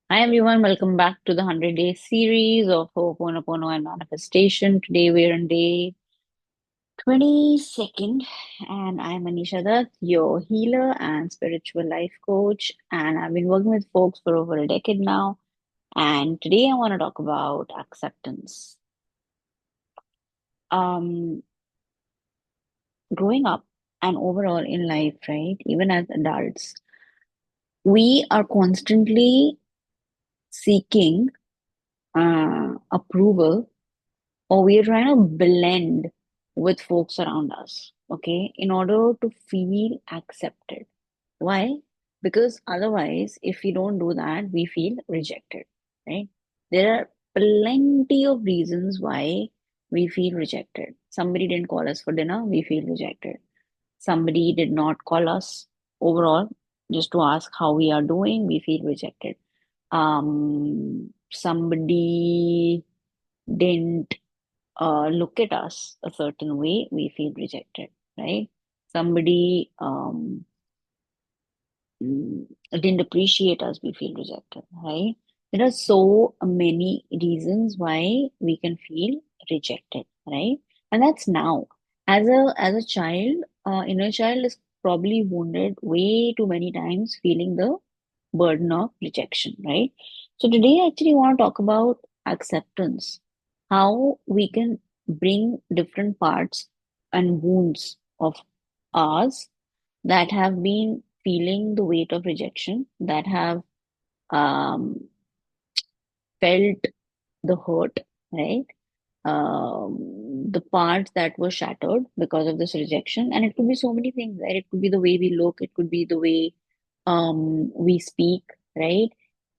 Hi everyone, welcome back to the 100 Day series of Ho'oponopono and Manifestation. Today we're on day 22nd, and I'm Anisha Dutt, your healer and spiritual life coach. And I've been working with folks for over a decade now. And today I want to talk about acceptance. Um, Growing up and overall in life, right, even as adults, we are constantly seeking approval, or we are trying to blend with folks around us, okay, in order to feel accepted. Why? Because otherwise, if we don't do that, we feel rejected, right? There are plenty of reasons why we feel rejected. Somebody didn't call us for dinner, we feel rejected. Somebody did not call us overall just to ask how we are doing, we feel rejected. Somebody didn't look at us a certain way, we feel rejected, right? Somebody didn't appreciate us, we feel rejected, right? There are so many reasons why we can feel rejected, right? And that's now. As a child, inner child is probably wounded way too many times, feeling the burden of rejection, right? So today I actually want to talk about acceptance, how we can bring different parts and wounds of ours that have been feeling the weight of rejection, that have um, felt the hurt, right? The parts that were shattered because of this rejection. And it could be so many things, right? It could be the way we look, it could be the way we speak, right?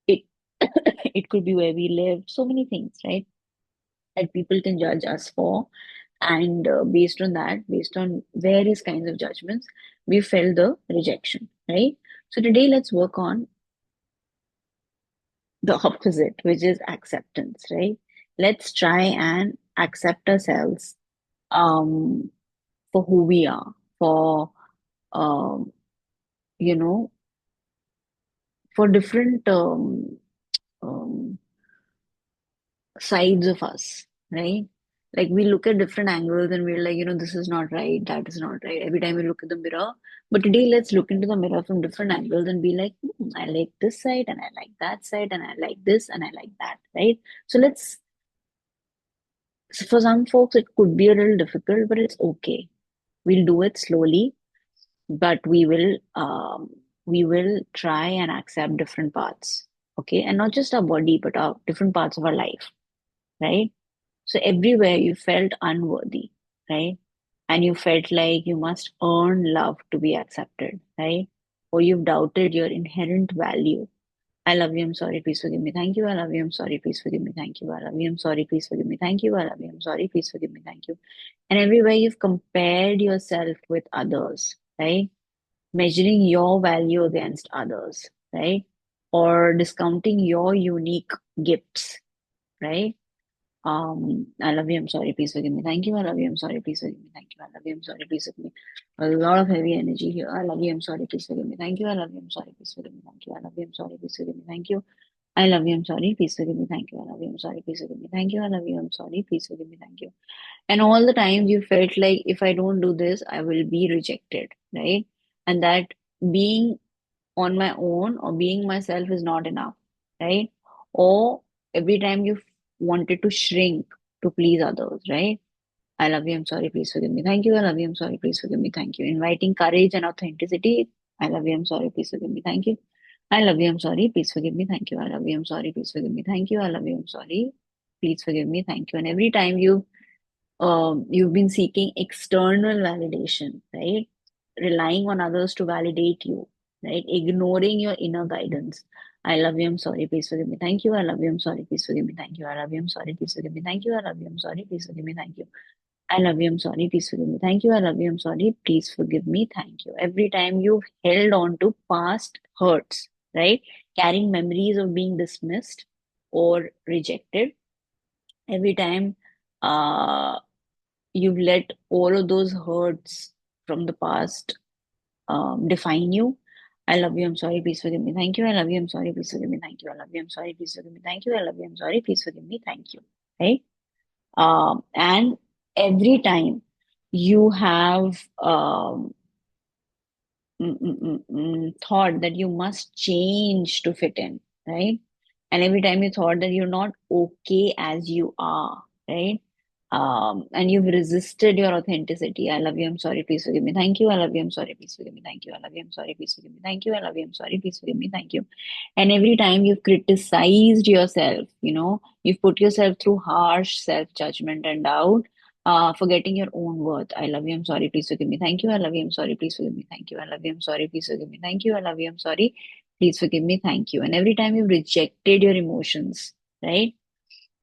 It it could be where we live, so many things, right? That people can judge us for. And based on that, based on various kinds of judgments, we felt the rejection, right? So today, let's work on the opposite, which is acceptance, right? Let's try and accept ourselves um, for who we are, for um, you know, for different um, sides of us, right? Like we look at different angles and we're like, this is not right, that is not right. Every time we look at the mirror. But today, let's look into the mirror from different angles and be like, I like this side and I like that side and I like this and I like that, right? So for some folks, it could be a little difficult, but it's okay. We'll do it slowly, but we will try and accept different parts, okay? And not just our body, but our different parts of our life, right? So everywhere you felt unworthy, right? And you felt like you must earn love to be accepted, right? Or you've doubted your inherent value. I love you, I'm sorry, please forgive me, thank you. I love you, I'm sorry, please forgive me, thank you. I love you, I'm sorry, please forgive me, thank you. I love you, I'm sorry, please forgive me, thank you. And everywhere you've compared yourself with others, right? Measuring your value against others, right? Or discounting your unique gifts, right? I love you. I'm sorry. Please forgive me. Thank you. I love you. I'm sorry. Please forgive me. Thank you. I love you. I'm sorry. Please forgive me. A lot of heavy energy here. I love you. I'm sorry. Please forgive me. Thank you. I love you. I'm sorry. Please forgive me. Thank you. I love you. I'm sorry. Please forgive me. Thank you. I love you. I'm sorry. Please forgive me. Thank you. I love you. I'm sorry. Please forgive me. Thank you. I love you. I'm sorry. Please forgive me. Thank you. And all the times you felt like if I don't do this, I will be rejected, right? And that being on my own or being myself is not enough, right? Or every time you wanted to shrink to please others, right? I love you, I'm sorry, please forgive me. Thank you, I love you, I'm sorry, please forgive me. Thank you. Inviting courage and authenticity. I love you, I'm sorry, please forgive me. Thank you. I love you, I'm sorry, please forgive me. Thank you. I love you, I'm sorry, please forgive me. Thank you. I love you, I'm sorry, please forgive me. Thank you. And every time you've been seeking external validation, right? Relying on others to validate you, right? Ignoring your inner guidance. I love you, I'm sorry, please forgive me. Thank you. I love you, I'm sorry, please forgive me. Thank you. I love you, I'm sorry, please forgive me. Thank you. I love you, I'm sorry, please forgive me. Thank you. I love you, I'm sorry, please forgive me. Thank you. I love you, I'm sorry, please forgive me. Thank you. Every time you've held on to past hurts, right? Carrying memories of being dismissed or rejected. Every time uh you've let all of those hurts from the past define you. I love you, I'm sorry, please forgive me, thank you, I love you, I'm sorry, please forgive me, thank you, I love you, I'm sorry, please forgive me, thank you, I love you, I'm sorry, please forgive me, thank you. Right? And every time you have thought that you must change to fit in, right? And every time you thought that you're not okay as you are, right? And you've resisted your authenticity. I love you. I'm sorry. Please forgive me. Thank you. I love you. I'm sorry. Please forgive me. Thank you. I love you. I'm sorry. Please forgive me. Thank you. I love you. I'm sorry. Please forgive me. Thank you. And every time you've criticized yourself, you've put yourself through harsh self judgment and doubt, forgetting your own worth. I love you. I'm sorry. Please forgive me. Thank you. I love you. I'm sorry. Please forgive me. Thank you. I love you. I'm sorry. Please forgive me. Thank you. I love you. I'm sorry. Please forgive me. Thank you. And every time you've rejected your emotions, right?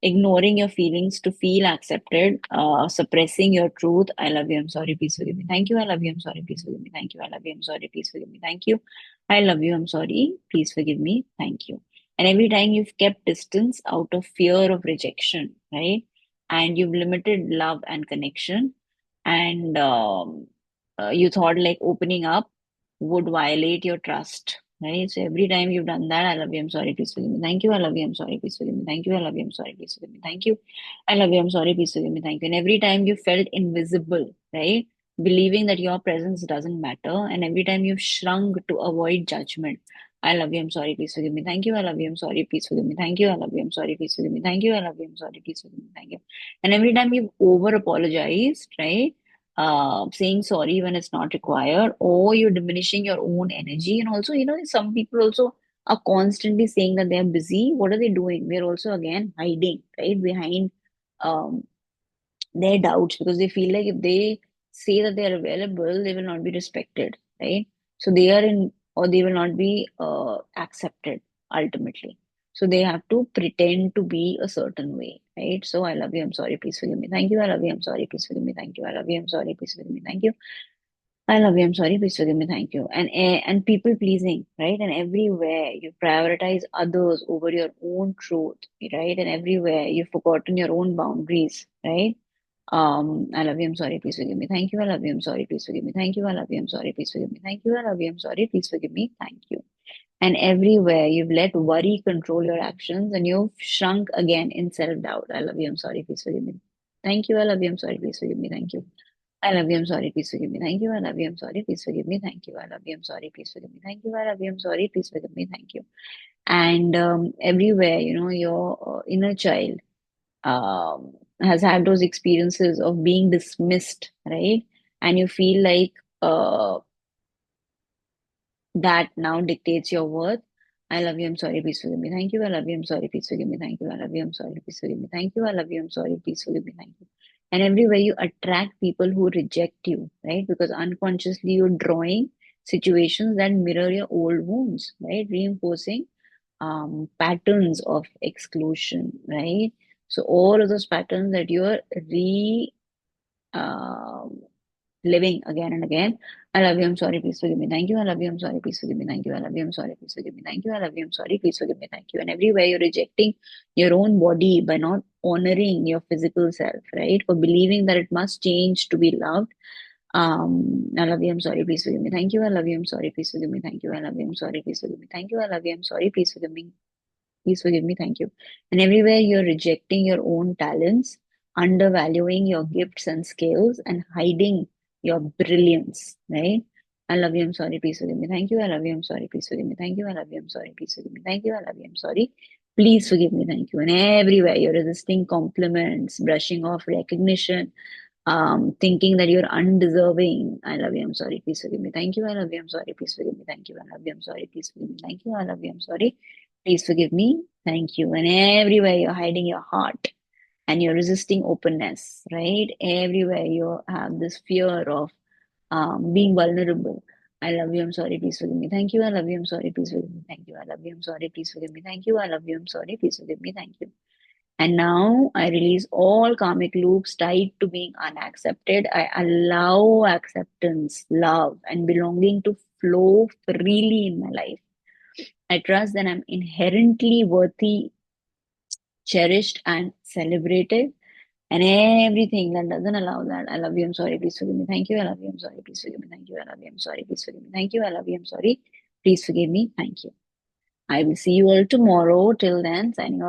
Ignoring your feelings to feel accepted, suppressing your truth. I love you. I'm sorry. Please forgive me. Thank you. I love you. I'm sorry. Please forgive me. Thank you. I love you. I'm sorry. Please forgive me. Thank you. I love you. I'm sorry. Please forgive me. Thank you. And every time you've kept distance out of fear of rejection, right? And you've limited love and connection, and you thought like opening up would violate your trust, right? So every time you've done that, I love you, I'm sorry, please forgive me. Thank you, I love you, I'm sorry, please forgive me. Thank you, I love you, I'm sorry, please forgive me. Thank you, I love you, I'm sorry, please forgive me. Thank you. And every time you felt invisible, right? Believing that your presence doesn't matter, and every time you've shrunk to avoid judgment. I love you, I'm sorry, please forgive me. Thank you, I love you, I'm sorry, please forgive me. Thank you, I love you, I'm sorry, please forgive me. Thank you, I love you, I'm sorry, please forgive me. Thank you. And every time you've over apologized, right? Saying sorry when it's not required, or you're diminishing your own energy. And also, some people also are constantly saying that they're busy. What are they doing? They're also again hiding, right, behind um, their doubts, because they feel like if they say that they are available, they will not be respected, right? So they are in, or they will not be accepted ultimately. So they have to pretend to be a certain way, right? So I love you, I'm sorry, please forgive me. Thank you, I love you, I'm sorry, please forgive me. Thank you, I love you, I'm sorry, please forgive me. Thank you, I love you, I'm sorry, please forgive me. Thank you. And people pleasing, right? And everywhere you prioritize others over your own truth, right? And everywhere you've forgotten your own boundaries, right? I love you. I'm sorry. Please forgive me. Thank you. I love you. I'm sorry. Please forgive me. Thank you. I love you. I'm sorry. Please forgive me. Thank you. I love you. I'm sorry. Please forgive me. Thank you. And everywhere you've let worry control your actions, and you've shrunk again in self-doubt. I love you. I'm sorry. Please forgive me. Thank you. I love you. I'm sorry. Please forgive me. Thank you. I love you. I'm sorry. Please forgive me. Thank you. I love you. I'm sorry. Please forgive me. Thank you. I love you. I'm sorry. Please forgive me. Thank you. I love you. I'm sorry. Please forgive me. Thank you. And everywhere, your inner child has had those experiences of being dismissed, right? And you feel like that now dictates your worth. I love you, I'm sorry, please forgive me. Thank you, I love you, I'm sorry, please forgive me. Thank you, I love you, I'm sorry, please forgive me. Thank you, I love you, I'm sorry, please forgive me. Thank you. And everywhere you attract people who reject you, right? Because unconsciously you're drawing situations that mirror your old wounds, right? Reinforcing patterns of exclusion, right? So all of those patterns that you're um living again and again. I love you, I'm sorry, please forgive me. Thank you, I love you, I'm sorry, please forgive me. Thank you, I love you, I'm sorry, please forgive me. Thank you, I love you, I'm sorry, please forgive me. Thank you. And everywhere you're rejecting your own body by not honoring your physical self, right? For believing that it must change to be loved. I love you, I'm sorry, please forgive me. Thank you, I love you, I'm sorry, please forgive me. Thank you, I love you, I'm sorry, please forgive me. Thank you, I love you, I'm sorry, please forgive me. Please forgive me. Thank you. And everywhere you're rejecting your own talents, undervaluing your gifts and skills, and hiding your brilliance, right? I love you. I'm sorry. Please forgive me. Thank you. I love you. I'm sorry. Please forgive me. Thank you. I love you. I'm sorry. Please forgive me. Thank you. I love you. I'm sorry. Please forgive me. Thank you. And everywhere you're resisting compliments, brushing off recognition, thinking that you're undeserving. I love you. I'm sorry. Please forgive me. Thank you. I love you. I'm sorry. Please forgive me. Thank you. I love you. I'm sorry. Please forgive me. Thank you. I love you. I'm sorry. Please forgive me. Thank you. And everywhere you're hiding your heart and you're resisting openness, right? Everywhere you have this fear of being vulnerable. I love you. I'm sorry. Please forgive me. Thank you. I love you. I'm sorry. Please forgive me. Thank you. I love you. I'm sorry. Please forgive me. Thank you. I love you. I'm sorry. Please forgive me. Thank you. And now I release all karmic loops tied to being unaccepted. I allow acceptance, love, and belonging to flow freely in my life. I trust that I'm inherently worthy, cherished, and celebrated. And everything that doesn't allow that, I love you, I'm sorry, please forgive me. Thank you, I love you, I'm sorry, please forgive me. Thank you, I love you, I'm sorry, please forgive me. Thank you, I love you, I'm sorry. Please forgive me. Thank you. I will see you all tomorrow. Till then, signing off.